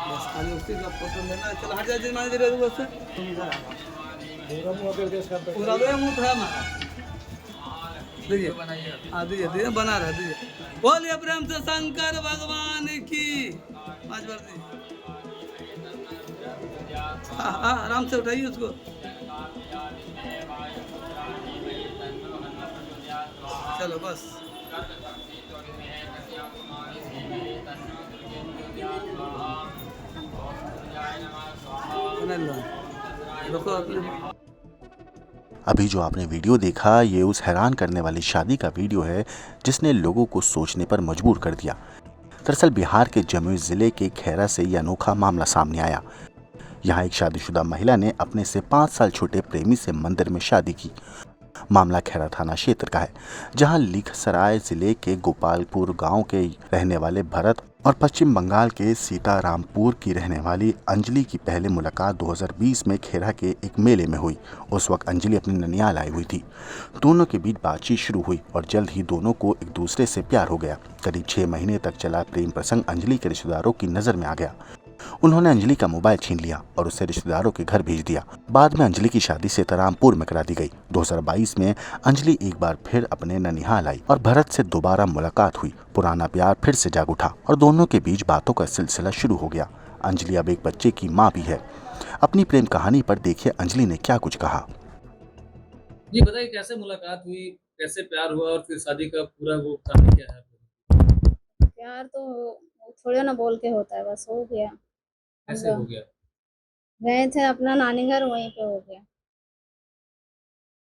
बस खाली उसी का फोटो लेना। चल हट जा जी, मान दे बस पूरा दो मुंह था हमारा। दीजिए, हाँ दीजिए दीजिए, बना रहा दीजिए। बोलिए प्रेम से शंकर भगवान की। 5 बार दीजिए। हाँ हाँ, आराम से उठाइए उसको। चलो बस। बना लो, रखो अपने। अभी जो आपने वीडियो देखा ये उस हैरान करने वाली शादी का वीडियो है जिसने लोगों को सोचने पर मजबूर कर दिया। दरअसल बिहार के जमुई जिले के खैरा से ये अनोखा मामला सामने आया। यहाँ एक शादीशुदा महिला ने अपने से 5 साल छोटे प्रेमी से मंदिर में शादी की। मामला खैरा थाना क्षेत्र का है, जहां लखीसराय जिले के गोपालपुर गांव के रहने वाले भरत और पश्चिम बंगाल के सीतारामपुर की रहने वाली अंजलि की पहले मुलाकात 2020 में खेरा के एक मेले में हुई। उस वक्त अंजलि अपनी ननियाल आई हुई थी। दोनों के बीच बातचीत शुरू हुई और जल्द ही दोनों को एक दूसरे से प्यार हो गया। करीब 6 महीने तक चला प्रेम प्रसंग अंजलि के रिश्तेदारों की नजर में आ गया। उन्होंने अंजलि का मोबाइल छीन लिया और उसे रिश्तेदारों के घर भेज दिया। बाद में अंजलि की शादी सीतारामपुर में करा दी गई। 2022 में अंजलि एक बार फिर अपने ननिहाल आई और भरत से दोबारा मुलाकात हुई। पुराना प्यार फिर से जाग उठा और दोनों के बीच बातों का सिलसिला शुरू हो गया। अंजलि अब एक बच्चे की माँ भी है। अपनी प्रेम कहानी पर देखिए अंजलि ने क्या कुछ कहा। जी बताइए, कैसे मुलाकात हुई, कैसे प्यार हुआ और फिर शादी का पूरा वो कहानी क्या है? प्यार तो थोड़े ना बोल के होता है, बस हो गया। कैसे हो गया? गए थे अपना नानी घर, वहीं पे हो गया।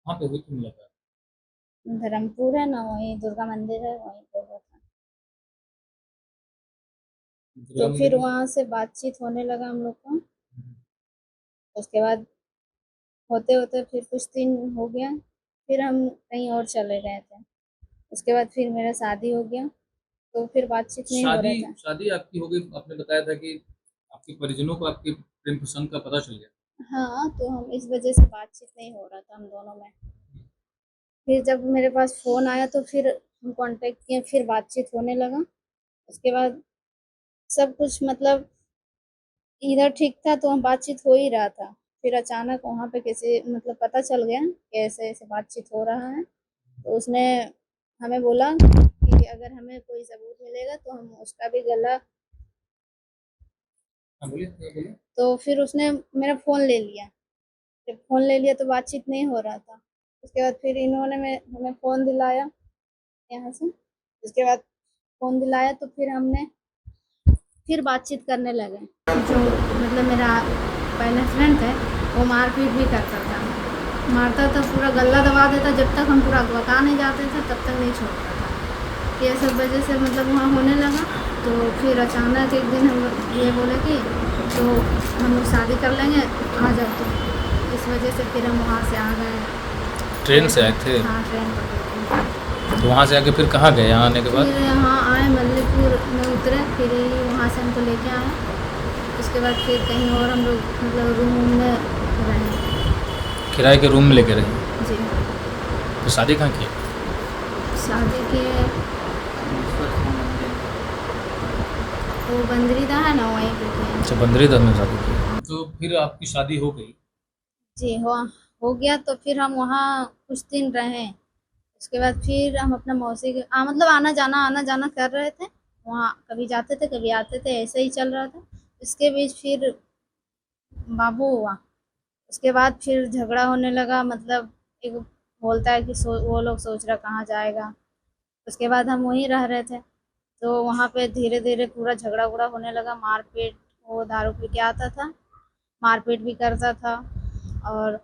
वहाँ पे हुई थी मुलाकात? धर्मपुर है ना, वहीं दुर्गा मंदिर है, वहीं पे हुआ था। दुर्गा तो मंदिर फिर में? वहाँ से बातचीत होने लगा हम लोग का। उसके बाद होते होते फिर कुछ दिन हो गया, फिर हम कहीं और चले गए थे। उसके बाद फिर मेरा शादी हो गया, तो फिर बातचीत नहीं हो शादी रहा था। शादी आपकी हो गई, आपने बताया था कि आपके परिजनों को आपके प्रेम प्रसंग का पता चल गया। हाँ, तो हम इस वजह से बातचीत नहीं हो रहा था हम दोनों में। फिर जब मेरे पास फ़ोन आया तो फिर हम कांटेक्ट किए, फिर बातचीत होने लगा। उसके बाद सब कुछ मतलब इधर ठीक था, तो हम बातचीत हो ही रहा था। फिर अचानक वहाँ पे कैसे मतलब पता चल गया कि ऐसे-ऐसे बातचीत हो रहा है। तो उसने हमें बोला कि अगर हमें कोई सबूत मिलेगा तो हम उसका भी गला। हाँ बोलिए, क्या बोलिए? तो फिर उसने मेरा फ़ोन ले लिया। जब फ़ोन ले लिया तो बातचीत नहीं हो रहा था। उसके बाद फिर इन्होंने हमें फ़ोन दिलाया यहाँ से। उसके बाद फ़ोन दिलाया तो फिर हमने फिर बातचीत करने लगे। जो मतलब मेरा पहले फ्रेंड थे, वो मारपीट भी करता था। मारता था, पूरा गला दबा देता, जब तक हम पूरा बता नहीं जाते थे तब तक नहीं छोड़ता था। ये सब वजह से मतलब वहाँ होने लगा। तो फिर अचानक एक दिन हम ये बोले कि तो हम लोग शादी कर लेंगे, आ जाओ तुम। इस वजह से फिर हम वहाँ से आ गए। ट्रेन से आए थे? हाँ, ट्रेन पकड़ के। तो वहाँ से आके फिर कहाँ गए? यहाँ आने के बाद फिर यहाँ आए, मल्लीपुर में उतरे, फिर वहाँ से हमको लेके आए। उसके बाद फिर कहीं और हम लोग मतलब रूम में रहे। किराए के रूम में लेके रहे? जी। तो शादी कहाँ की? शादी के वो बंदरीदा है ना, वहीं पे किए। अच्छा, बंदरीदर में शादी की। तो फिर आपकी शादी हो गई? जी, हो गया। तो फिर हम वहाँ कुछ दिन रहे। उसके बाद फिर हम अपना मौसी के मतलब आना जाना कर रहे थे। वहाँ कभी जाते थे, कभी आते थे, ऐसे ही चल रहा था। इसके बीच फिर बाबू हुआ। उसके बाद फिर झगड़ा होने लगा, मतलब एक बोलता है कि वो लोग सोच रहा कहाँ जाएगा। उसके बाद हम वहीं रह रहे थे, तो वहाँ पे धीरे-धीरे पूरा झगड़ा-वगड़ा होने लगा, मारपीट। वो दारू पी के आता था, मारपीट भी करता था और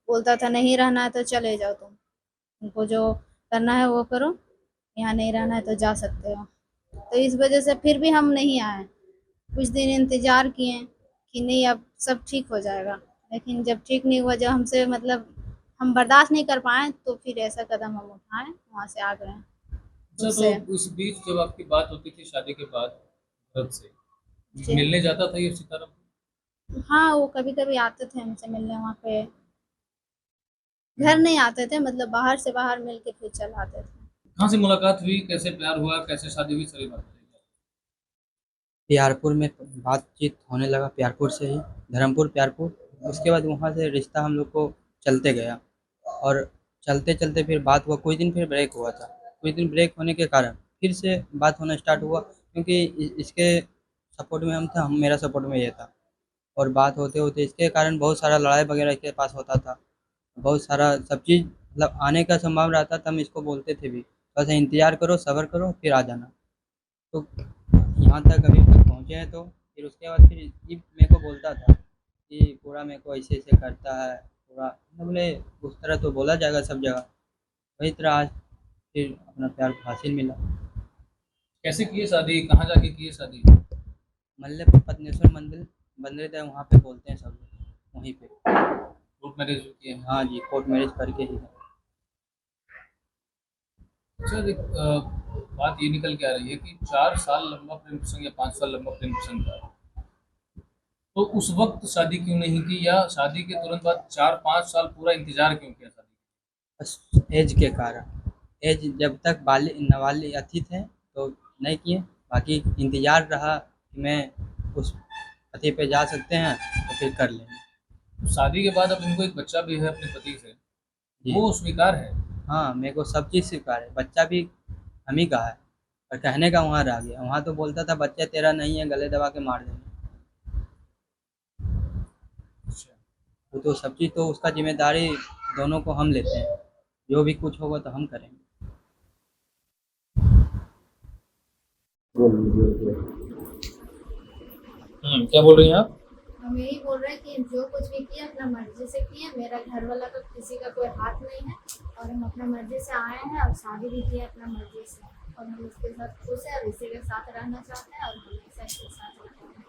बोलता था नहीं रहना है तो चले जाओ तुम। तुमको जो करना है वो करो, यहाँ नहीं रहना है तो जा सकते हो। तो इस वजह से फिर भी हम नहीं आए। कुछ दिन इंतज़ार किए कि नहीं अब सब ठीक हो जाएगा, लेकिन जब ठीक नहीं हुआ, जब हमसे मतलब हम बर्दाश्त नहीं कर पाए, तो फिर ऐसा कदम हम उठाए, वहाँ से आ गए अच्छा, उससे। तो उस बीच जब आपकी बात होती थी शादी के बाद भरत से, जी। मिलने जाता था ये सीताराम? हाँ, वो कभी-कभी आते थे हमसे मिलने वहाँ पे। घर नहीं आते थे, मतलब बाहर से बाहर मिल के फिर चले आते थे। कहाँ से मुलाकात हुई, कैसे प्यार हुआ, कैसे शादी हुई, सारी बात बताइए। प्यारपुर में बातचीत होने लगा, प्यारपुर से ही धर्मपुर प्यारपुर। उसके बाद वहाँ से रिश्ता हम लोग को चलते गया और चलते चलते फिर बात हुआ। कुछ दिन फिर ब्रेक हुआ था। कुछ दिन ब्रेक होने के कारण फिर से बात होना स्टार्ट हुआ, क्योंकि इसके सपोर्ट में हम था, मेरा सपोर्ट में ये था। और बात होते होते इसके कारण बहुत सारा लड़ाई वगैरह इसके पास होता था। बहुत सारा सब चीज़ मतलब आने का संभावना रहता था। हम इसको बोलते थे भी, बस इंतज़ार करो, सब्र करो, फिर आ जाना। तो यहाँ तक अभी तक पहुँचे हैं। तो फिर उसके बाद फिर ये मेरे को बोलता था कि पूरा मेरे को ऐसे ऐसे करता है पूरा। मैं बोले उस तरह तो बोला जाएगा सब जगह, वही तरह आज फिर अपना प्यार को हासिल मिला। कैसे किए शादी, कहाँ जाके किए शादी? मल्ले पद्मेश्वर मंदिर है, वहाँ पे बोलते हैं सब लोग, वहीं पे। कोर्ट मैरिज किए हैं? हाँ जी, कोर्ट मैरिज करके ही है। अच्छा देख, बात ये निकल के आ रही है कि 4 साल लंबा प्रेम प्रसंग या 5 साल लंबा प्रेम प्रसंग था, तो उस वक्त शादी क्यों नहीं की, या शादी के तुरंत बाद 4-5 साल पूरा इंतजार क्यों किया शादी? बस एज के कारण, एज जब तक नाबालिग अथी थे तो नहीं किए। बाकी इंतज़ार रहा कि मैं उस पते पे जा सकते हैं तो फिर कर लेंगे। तो शादी के बाद अब इनको एक बच्चा भी है अपने पति से, जी वो स्वीकार है? हाँ, मेरे को सब चीज़ स्वीकार है। बच्चा भी हम ही का है, पर कहने का वहाँ रह गया। वहाँ तो बोलता था बच्चा तेरा नहीं है, गले दबा के मार देंगे। अच्छा। तो सब चीज़ तो उसका जिम्मेदारी दोनों को हम लेते हैं। जो भी कुछ होगा तो हम करेंगे। क्या बोल रही हैं आप? हम यही बोल रहे हैं कि जो कुछ भी किया अपना मर्जी से किए। मेरा घर वाला का किसी का कोई हाथ नहीं है और हम अपना मर्जी से आए हैं और शादी भी की है अपना मर्जी से, और हम इसके साथ खुश हैं और इसी के साथ रहना चाहते हैं और हमेशा इसके साथ रहना है।